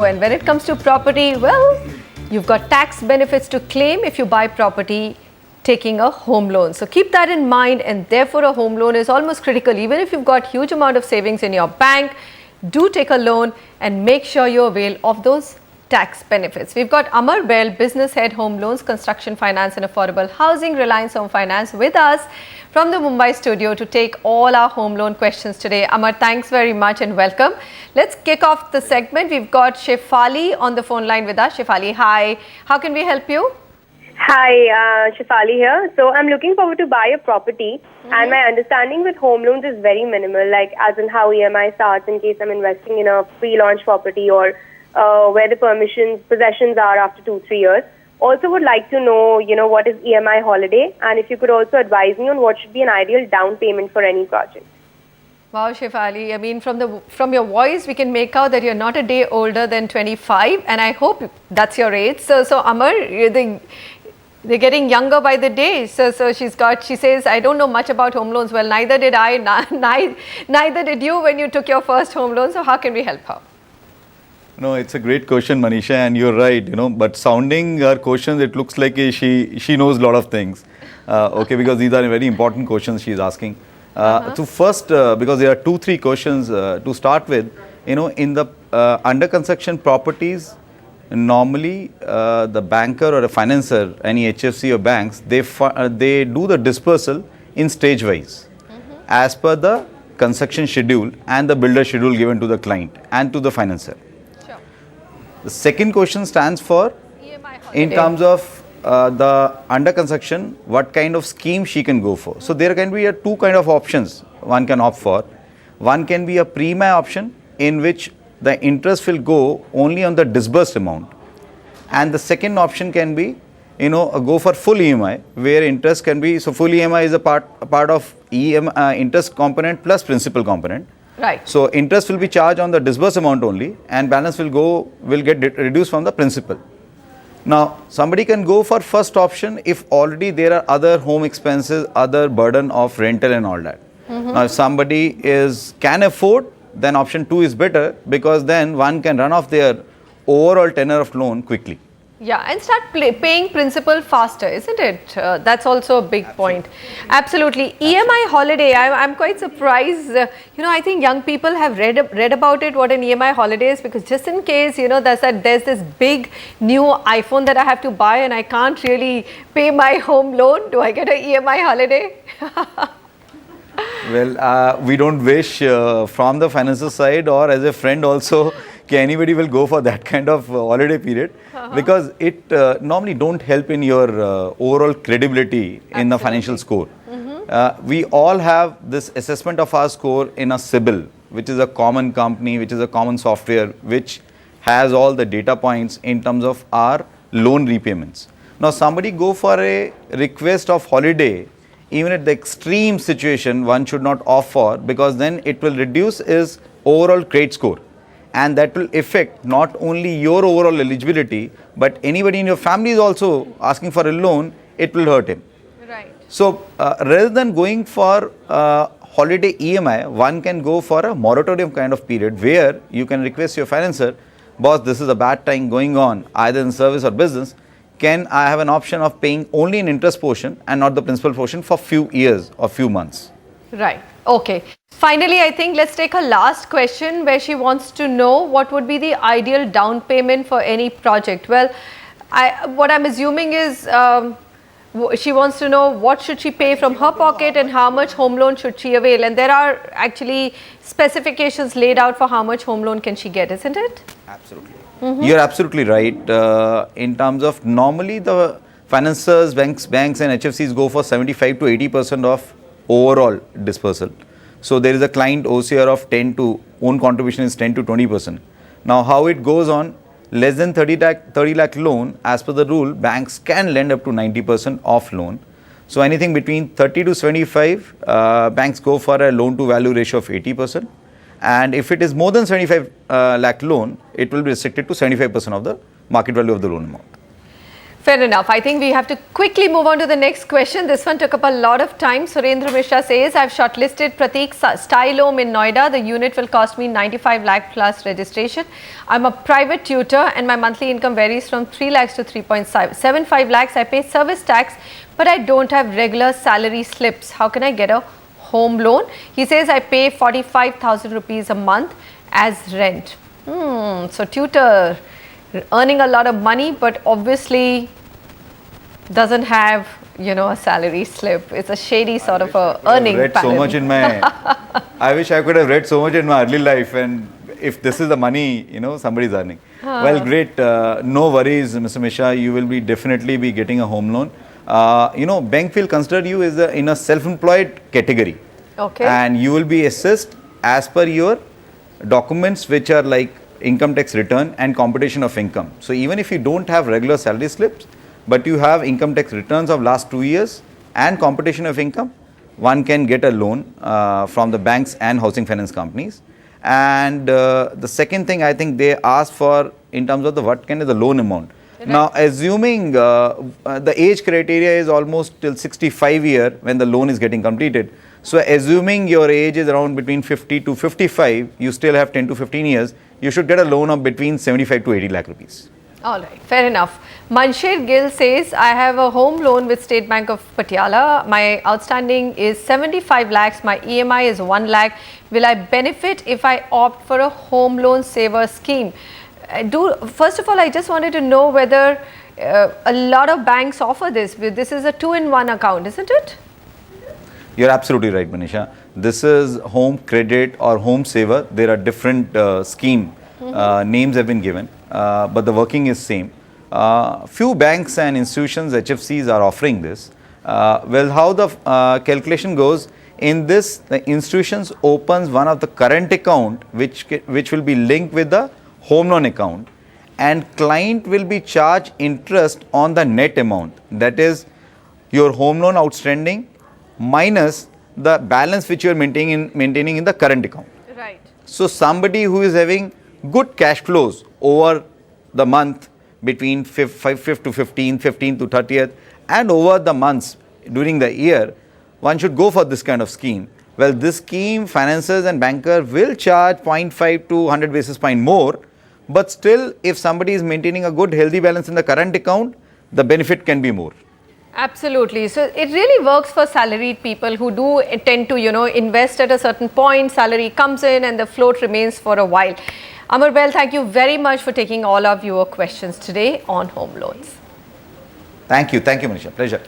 And when it comes to property, well, you've got tax benefits to claim if you buy property taking a home loan. So keep that in mind, and therefore a home loan is almost critical. Even if you've got huge amount of savings in your bank, do take a loan and make sure you avail of those tax benefits. We've got Amar Bell, Business Head, Home Loans, Construction Finance and Affordable Housing, Reliance Home Finance, with us from the Mumbai studio to take all our home loan questions today. Amar, thanks very much and welcome. Let's kick off the segment. We've got Shefali on the phone line with us. Shefali, hi. How can we help you? Hi, Shefali here. So I'm looking forward to buy a property, and my understanding with home loans is very minimal, like as in how EMI starts in case I'm investing in a pre-launch property, or where the possessions are after 2-3 years. Also would like to know, what is EMI holiday, and if you could also advise me on what should be an ideal down payment for any project. Wow, Shefali, I mean, from your voice, we can make out that you're not a day older than 25, and I hope that's your age. So Amar, they're getting younger by the day. So she says, I don't know much about home loans. Well, neither did I, neither did you when you took your first home loan. So how can we help her? No, it's a great question, Manisha, and you're right, but sounding her questions, it looks like she knows a lot of things. Okay, because these are very important questions she's asking. So first, because there are 2-3 questions to start with, in the under construction properties, normally the banker or a financer, any HFC or banks, they do the dispersal in stage wise as per the construction schedule and the builder schedule given to the client and to the financer. Sure. The second question stands for in terms of the under construction, what kind of scheme she can go for. So there can be two kind of options one can opt for. One can be a pre-MI option in which the interest will go only on the disbursed amount, and the second option can be go for full EMI, where interest can be, so full EMI is a part of interest component plus principal component. Right. So interest will be charged on the disbursed amount only, and balance will get reduced from the principal. Now somebody can go for first option if already there are other home expenses, other burden of rental and all that. Now if somebody can afford, then option 2 is better, because then one can run off their overall tenure of loan quickly. Yeah, and start paying principal faster, isn't it? That's also a big point. Absolutely. EMI holiday, I'm quite surprised. I think young people have read about it, what an EMI holiday is, because just in case, there's this big new iPhone that I have to buy and I can't really pay my home loan. Do I get an EMI holiday? Well, we don't wish from the financial side or as a friend also, anybody will go for that kind of holiday period, because it normally don't help in your overall credibility in the financial score. We all have this assessment of our score in a CIBIL, which is a common company, which is a common software, which has all the data points in terms of our loan repayments. Now somebody go for a request of holiday, even at the extreme situation, one should not opt for, because then it will reduce his overall credit score. And that will affect not only your overall eligibility, but anybody in your family is also asking for a loan, it will hurt him. Right. So rather than going for holiday EMI, one can go for a moratorium kind of period, where you can request your financer, boss, this is a bad time going on, either in service or business. Can I have an option of paying only an interest portion and not the principal portion for few years or few months? Right. Okay. Finally, I think let's take a last question, where she wants to know what would be the ideal down payment for any project. Well, what I'm assuming is she wants to know what should she pay from her pocket and how much home loan should she avail. And there are actually specifications laid out for how much home loan can she get, isn't it? Absolutely. You're absolutely right. In terms of normally the financiers, banks and HFCs go for 75 to 80% of overall dispersal. So there is a client OCR of 10 to own contribution is 10 to 20%. Now how it goes on, less than 30 lakh loan, as per the rule, banks can lend up to 90% off loan. So anything between 30 to 75, banks go for a loan to value ratio of 80%. And if it is more than 75 lakh loan, it will be restricted to 75% of the market value of the loan amount. Fair enough. I think we have to quickly move on to the next question. This one took up a lot of time. Surendra Mishra says, I've shortlisted Pratik Style Home in Noida. The unit will cost me 95 lakh plus registration. I'm a private tutor and my monthly income varies from 3 lakhs to 3.75 lakhs. I pay service tax, but I don't have regular salary slips. How can I get a home loan? He says, I pay 45,000 rupees a month as rent. So tutor, earning a lot of money, but obviously doesn't have, a salary slip. It's a shady sort of a earning pattern. So much in my, I wish I could have read so much in my early life, and if this is the money, somebody's earning. Well, great. No worries, Mr. Mishra. You will definitely be getting a home loan. Bank will consider you as in a self-employed category. Okay. And you will be assessed as per your documents, which are like income tax return and computation of income. So even if you don't have regular salary slips, but you have income tax returns of last 2 years and computation of income, one can get a loan from the banks and housing finance companies. And the second thing I think they ask for in terms of what kind of the loan amount. Right. Now, assuming the age criteria is almost till 65 year when the loan is getting completed. So assuming your age is around between 50 to 55, you still have 10 to 15 years, you should get a loan of between 75 to 80 lakh rupees. All right, fair enough. Mansher Gill says, I have a home loan with State Bank of Patiala. My outstanding is 75 lakhs. My EMI is 1 lakh. Will I benefit if I opt for a home loan saver scheme? First of all, I just wanted to know whether a lot of banks offer this. This is a 2-in-1 account, isn't it? You're absolutely right, Manisha. This is home credit or home saver. There are different scheme names have been given, but the working is same. Few banks and institutions, HFCs, are offering this. Well, how the calculation goes, in this, the institutions opens one of the current account which will be linked with the home loan account, and client will be charged interest on the net amount, that is your home loan outstanding minus the balance which you are maintaining in the current account. Right. So somebody who is having good cash flows over the month between 5th to 15th, 15th to 30th, and over the months during the year, one should go for this kind of scheme. Well, this scheme, financiers and banker will charge 0.5 to 100 basis point more, but still if somebody is maintaining a good healthy balance in the current account, the benefit can be more. Absolutely. So it really works for salaried people who do tend to, invest at a certain point, salary comes in and the float remains for a while. Amar Bell, thank you very much for taking all of your questions today on home loans. Thank you, Manisha. Pleasure.